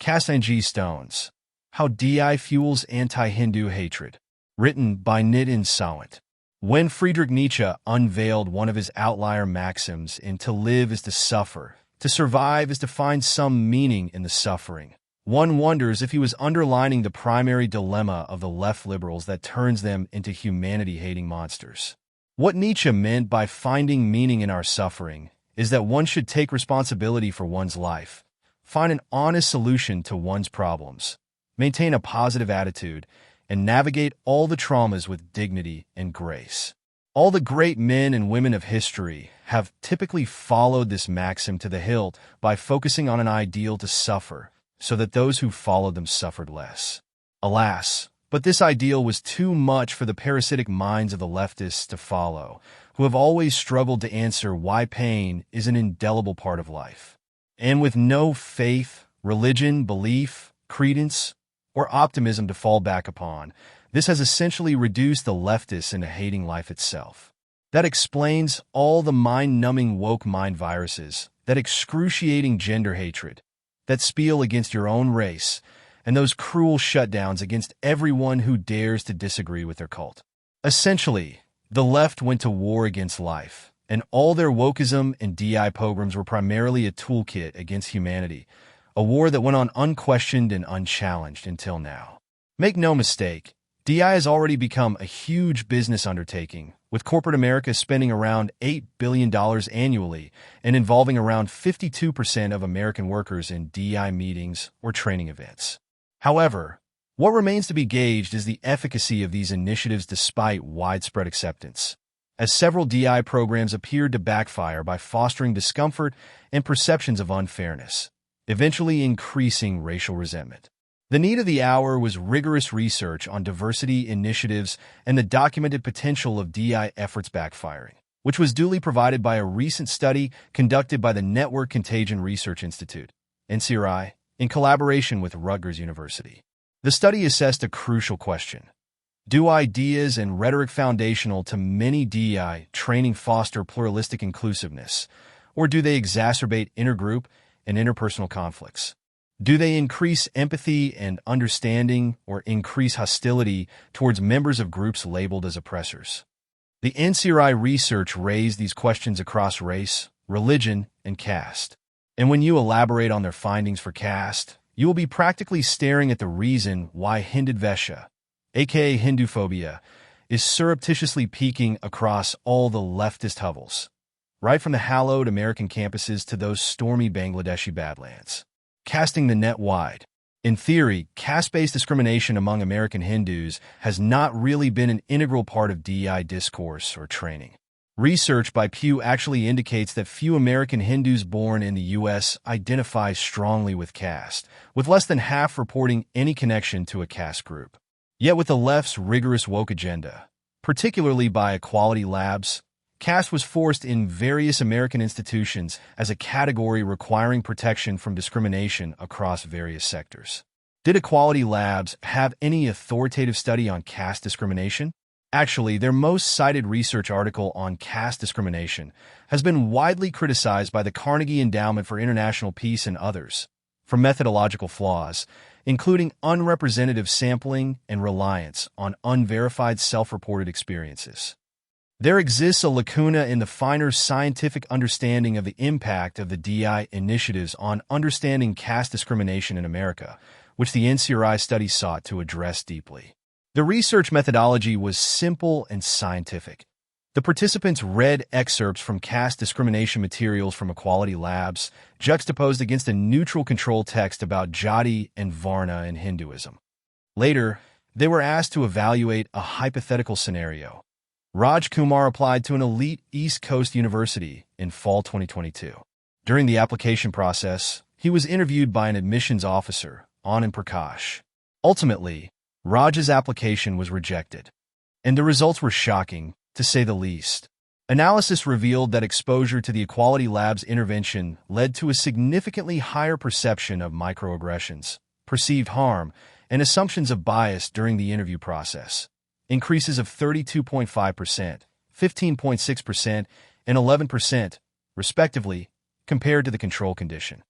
Caste-ing stones. How DEI fuels anti-Hindu hatred. Written by NYT and Bloomberg. When Friedrich Nietzsche unveiled one of his outlier maxims in "To live is to suffer, to survive is to find some meaning in the suffering," one wonders if he was underlining the primary dilemma of the left liberals that turns them into humanity-hating monsters. What Nietzsche meant by finding meaning in our suffering is that one should take responsibility for one's life, find an honest solution to one's problems, maintain a positive attitude, and navigate all the traumas with dignity and grace. All the great men and women of history have typically followed this maxim to the hilt by focusing on an ideal to suffer, so that those who followed them suffered less. Alas, but this ideal was too much for the parasitic minds of the leftists to follow, who have always struggled to answer why pain is an indelible part of life. And with no faith, religion, belief, credence, or optimism to fall back upon, this has essentially reduced the leftists into hating life itself. That explains all the mind-numbing woke mind viruses, that excruciating gender hatred, that spiel against your own race, and those cruel shutdowns against everyone who dares to disagree with their cult. Essentially, the left went to war against life, and all their wokeism and DEI pogroms were primarily a toolkit against humanity, a war that went on unquestioned and unchallenged until now. Make no mistake, DEI has already become a huge business undertaking, with corporate America spending around $8 billion annually and involving around 52% of American workers in DEI meetings or training events. However, what remains to be gauged is the efficacy of these initiatives despite widespread acceptance, as several DEI programs appeared to backfire by fostering discomfort and perceptions of unfairness, eventually increasing racial resentment. The need of the hour was rigorous research on diversity initiatives and the documented potential of DEI efforts backfiring, which was duly provided by a recent study conducted by the Network Contagion Research Institute, NCRI, in collaboration with Rutgers University. The study assessed a crucial question. Do ideas and rhetoric foundational to many DEI training foster pluralistic inclusiveness, or do they exacerbate intergroup and interpersonal conflicts? Do they increase empathy and understanding or increase hostility towards members of groups labeled as oppressors? The NCRI research raised these questions across race, religion, and caste. And when you elaborate on their findings for caste, you will be practically staring at the reason why Hindudvesha, aka Hinduphobia, is surreptitiously peaking across all the leftist hovels, right from the hallowed American campuses to those stormy Bangladeshi badlands. Casting the net wide. In theory, caste-based discrimination among American Hindus has not really been an integral part of DEI discourse or training. Research by Pew actually indicates that few American Hindus born in the U.S. identify strongly with caste, with less than half reporting any connection to a caste group. Yet with the left's rigorous woke agenda, particularly by Equality Labs, caste was forced in various American institutions as a category requiring protection from discrimination across various sectors. Did Equality Labs have any authoritative study on caste discrimination? Actually, their most cited research article on caste discrimination has been widely criticized by the Carnegie Endowment for International Peace and others for methodological flaws, including unrepresentative sampling and reliance on unverified self-reported experiences. There exists a lacuna in the finer scientific understanding of the impact of the DEI initiatives on understanding caste discrimination in America, which the NCRI study sought to address deeply. The research methodology was simple and scientific. The participants read excerpts from caste discrimination materials from Equality Labs, juxtaposed against a neutral control text about Jati and Varna in Hinduism. Later, they were asked to evaluate a hypothetical scenario. Raj Kumar applied to an elite East Coast university in fall 2022. During the application process, he was interviewed by an admissions officer, Anand Prakash. Ultimately, Raj's application was rejected, and the results were shocking, to say the least. Analysis revealed that exposure to the Equality Labs intervention led to a significantly higher perception of microaggressions, perceived harm, and assumptions of bias during the interview process. Increases of 32.5%, 15.6%, and 11%, respectively, compared to the control condition.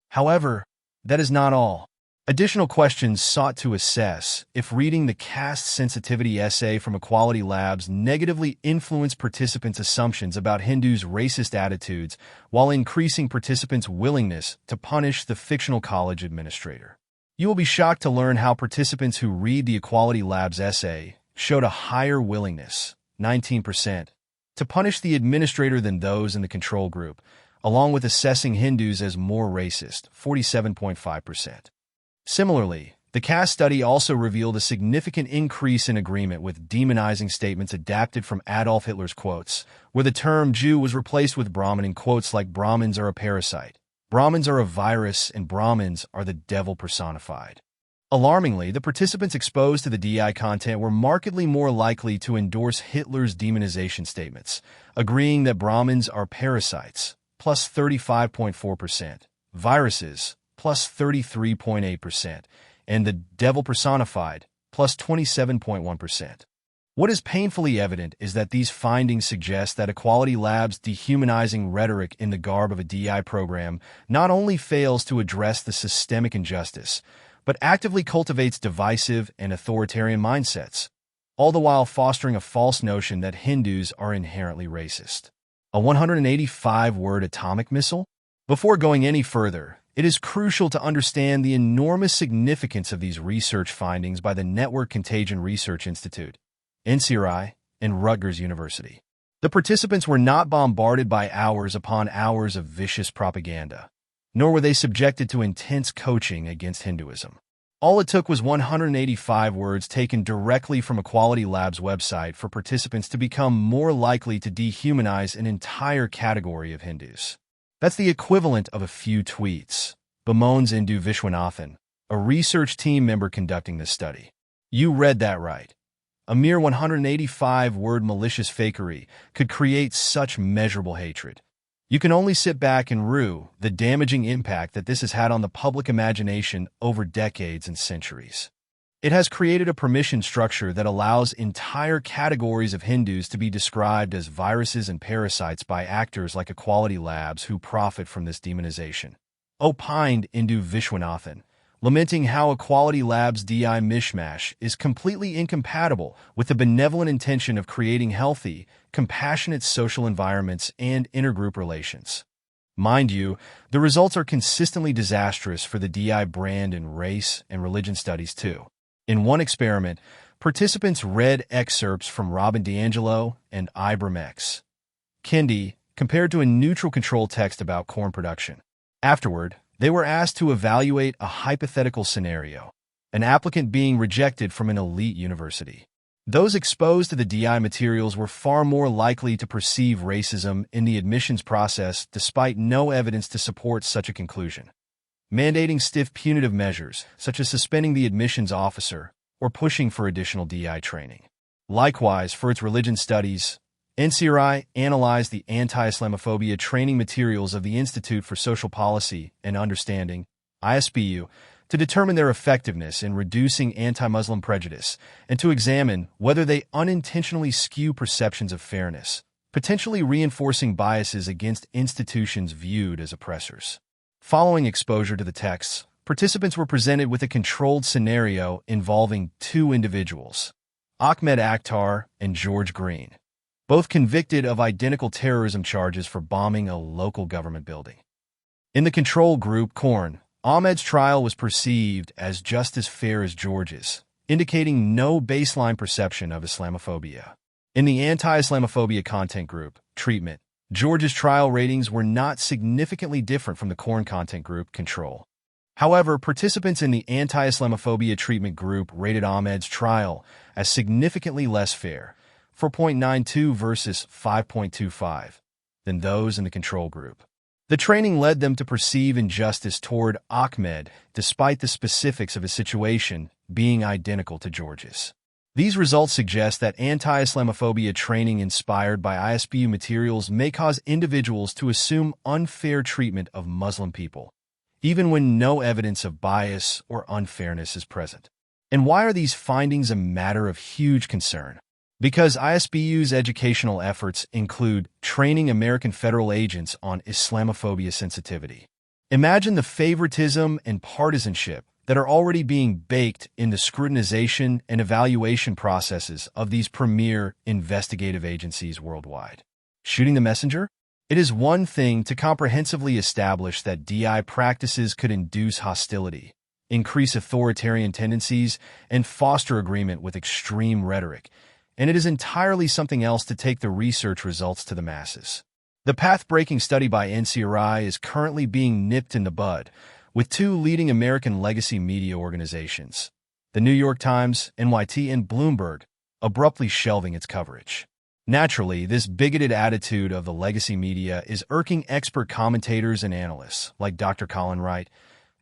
However, that is not all. Additional questions sought to assess if reading the caste sensitivity essay from Equality Labs negatively influenced participants' assumptions about Hindus' racist attitudes while increasing participants' willingness to punish the fictional college administrator. You will be shocked to learn how participants who read the Equality Labs essay showed a higher willingness, 19%, to punish the administrator than those in the control group, along with assessing Hindus as more racist, 47.5%. Similarly, the caste study also revealed a significant increase in agreement with demonizing statements adapted from Adolf Hitler's quotes, where the term Jew was replaced with Brahmin in quotes like Brahmins are a parasite, Brahmins are a virus, and Brahmins are the devil personified. Alarmingly, the participants exposed to the DEI content were markedly more likely to endorse Hitler's demonization statements, agreeing that Brahmins are parasites, plus 35.4%, viruses, plus 33.8%, and the devil personified, plus 27.1%. What is painfully evident is that these findings suggest that Equality Labs' dehumanizing rhetoric in the garb of a DEI program not only fails to address the systemic injustice, but actively cultivates divisive and authoritarian mindsets, all the while fostering a false notion that Hindus are inherently racist. A 185-word atomic missile? Before going any further, it is crucial to understand the enormous significance of these research findings by the Network Contagion Research Institute, NCRI, and Rutgers University. The participants were not bombarded by hours upon hours of vicious propaganda, nor were they subjected to intense coaching against Hinduism. All it took was 185 words taken directly from Equality Labs' website for participants to become more likely to dehumanize an entire category of Hindus. That's the equivalent of a few tweets, bemoans Indu Vishwanathan, a research team member conducting this study. You read that right. A mere 185-word malicious fakery could create such measurable hatred. You can only sit back and rue the damaging impact that this has had on the public imagination over decades and centuries. It has created a permission structure that allows entire categories of Hindus to be described as viruses and parasites by actors like Equality Labs who profit from this demonization. Opined Indu Vishwanathan, lamenting how Equality Labs' DEI mishmash is completely incompatible with the benevolent intention of creating healthy, compassionate social environments and intergroup relations. Mind you, the results are consistently disastrous for the DEI brand in race and religion studies too. In one experiment, participants read excerpts from Robin DiAngelo and Ibram X. Kendi compared to a neutral control text about corn production. Afterward, they were asked to evaluate a hypothetical scenario, an applicant being rejected from an elite university. Those exposed to the DEI materials were far more likely to perceive racism in the admissions process despite no evidence to support such a conclusion, mandating stiff punitive measures, such as suspending the admissions officer or pushing for additional DEI training. Likewise, for its religion studies, NCRI analyzed the anti-Islamophobia training materials of the Institute for Social Policy and Understanding, ISBU, to determine their effectiveness in reducing anti-Muslim prejudice and to examine whether they unintentionally skew perceptions of fairness, potentially reinforcing biases against institutions viewed as oppressors. Following exposure to the texts, participants were presented with a controlled scenario involving two individuals, Ahmed Akhtar and George Green, both convicted of identical terrorism charges for bombing a local government building. In the control group, Corn, Ahmed's trial was perceived as just as fair as George's, indicating no baseline perception of Islamophobia. In the anti-Islamophobia content group, Treatment, George's trial ratings were not significantly different from the Corn content group, Control. However, participants in the anti-Islamophobia treatment group rated Ahmed's trial as significantly less fair, 4.92 versus 5.25, than those in the control group. The training led them to perceive injustice toward Ahmed despite the specifics of his situation being identical to George's. These results suggest that anti-Islamophobia training inspired by ISBU materials may cause individuals to assume unfair treatment of Muslim people, even when no evidence of bias or unfairness is present. And why are these findings a matter of huge concern? Because ISBU's educational efforts include training American federal agents on Islamophobia sensitivity. Imagine the favoritism and partisanship that are already being baked in the scrutinization and evaluation processes of these premier investigative agencies worldwide. Shooting the messenger? It is one thing to comprehensively establish that DEI practices could induce hostility, increase authoritarian tendencies, and foster agreement with extreme rhetoric, and it is entirely something else to take the research results to the masses. The path-breaking study by NCRI is currently being nipped in the bud, with two leading American legacy media organizations, the New York Times, NYT, and Bloomberg, abruptly shelving its coverage. Naturally, this bigoted attitude of the legacy media is irking expert commentators and analysts like Dr. Colin Wright,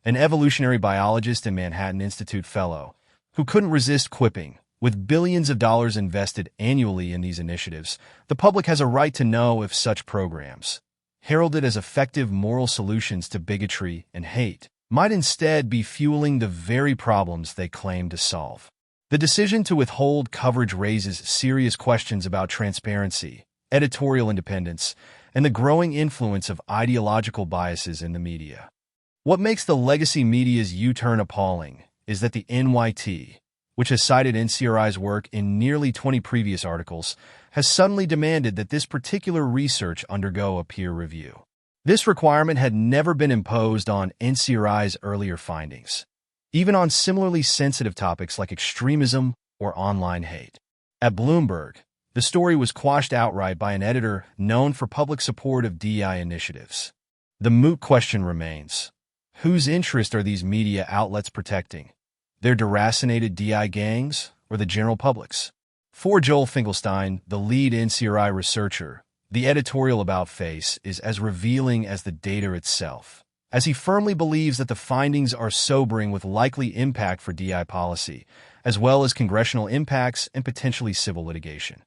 an evolutionary biologist and Manhattan Institute fellow, who couldn't resist quipping, "With billions of dollars invested annually in these initiatives, the public has a right to know if such programs, heralded as effective moral solutions to bigotry and hate, might instead be fueling the very problems they claim to solve." The decision to withhold coverage raises serious questions about transparency, editorial independence, and the growing influence of ideological biases in the media. What makes the legacy media's U-turn appalling is that the NYT, which has cited NCRI's work in nearly 20 previous articles, has suddenly demanded that this particular research undergo a peer review. This requirement had never been imposed on NCRI's earlier findings, even on similarly sensitive topics like extremism or online hate. At Bloomberg, the story was quashed outright by an editor known for public support of DEI initiatives. The moot question remains: whose interest are these media outlets protecting? Their deracinated DEI gangs or the general public's? For Joel Finkelstein, the lead NCRI researcher, the editorial about face is as revealing as the data itself, as he firmly believes that the findings are sobering with likely impact for DEI policy, as well as congressional impacts and potentially civil litigation.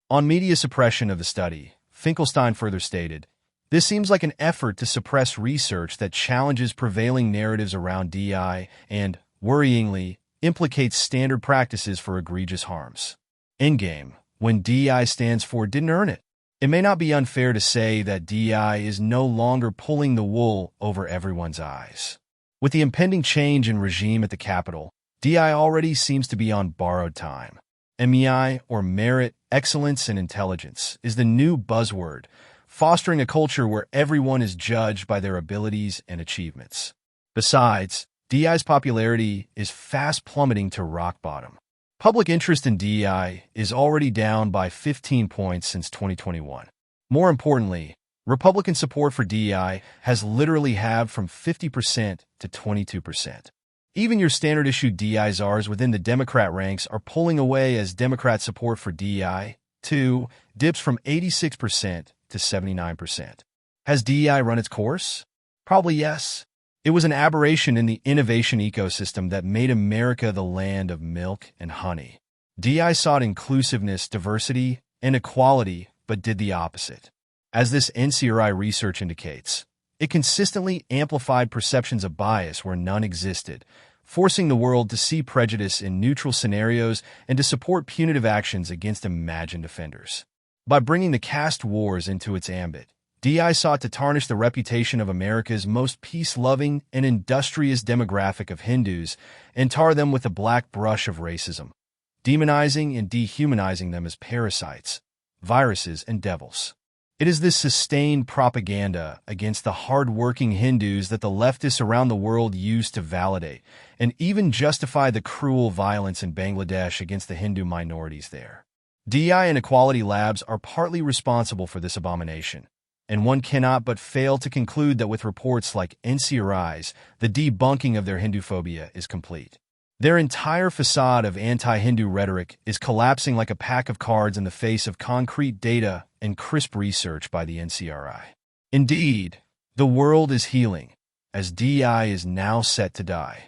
On media suppression of the study, Finkelstein further stated, "This seems like an effort to suppress research that challenges prevailing narratives around DEI and, worryingly, implicates standard practices for egregious harms." Endgame, when DEI stands for "didn't earn it." It may not be unfair to say that DEI is no longer pulling the wool over everyone's eyes. With the impending change in regime at the Capitol, DEI already seems to be on borrowed time. MEI, or merit, excellence, and intelligence, is the new buzzword, fostering a culture where everyone is judged by their abilities and achievements. Besides, DEI's popularity is fast plummeting to rock bottom. Public interest in DEI is already down by 15 points since 2021. More importantly, Republican support for DEI has literally halved from 50% to 22%. Even your standard-issue DEI czars within the Democrat ranks are pulling away as Democrat support for DEI, too, dips from 86% to 79%. Has DEI run its course? Probably yes. It was an aberration in the innovation ecosystem that made America the land of milk and honey. DEI sought inclusiveness, diversity, and equality, but did the opposite. As this NCRI research indicates, it consistently amplified perceptions of bias where none existed, forcing the world to see prejudice in neutral scenarios and to support punitive actions against imagined offenders. By bringing the caste wars into its ambit, DEI sought to tarnish the reputation of America's most peace-loving and industrious demographic of Hindus and tar them with the black brush of racism, demonizing and dehumanizing them as parasites, viruses, and devils. It is this sustained propaganda against the hard-working Hindus that the leftists around the world use to validate and even justify the cruel violence in Bangladesh against the Hindu minorities there. DEI and equality labs are partly responsible for this abomination, and one cannot but fail to conclude that with reports like NCRI's, the debunking of their Hinduphobia is complete. Their entire facade of anti-Hindu rhetoric is collapsing like a pack of cards in the face of concrete data and crisp research by the NCRI. Indeed, the world is healing, as DEI is now set to die.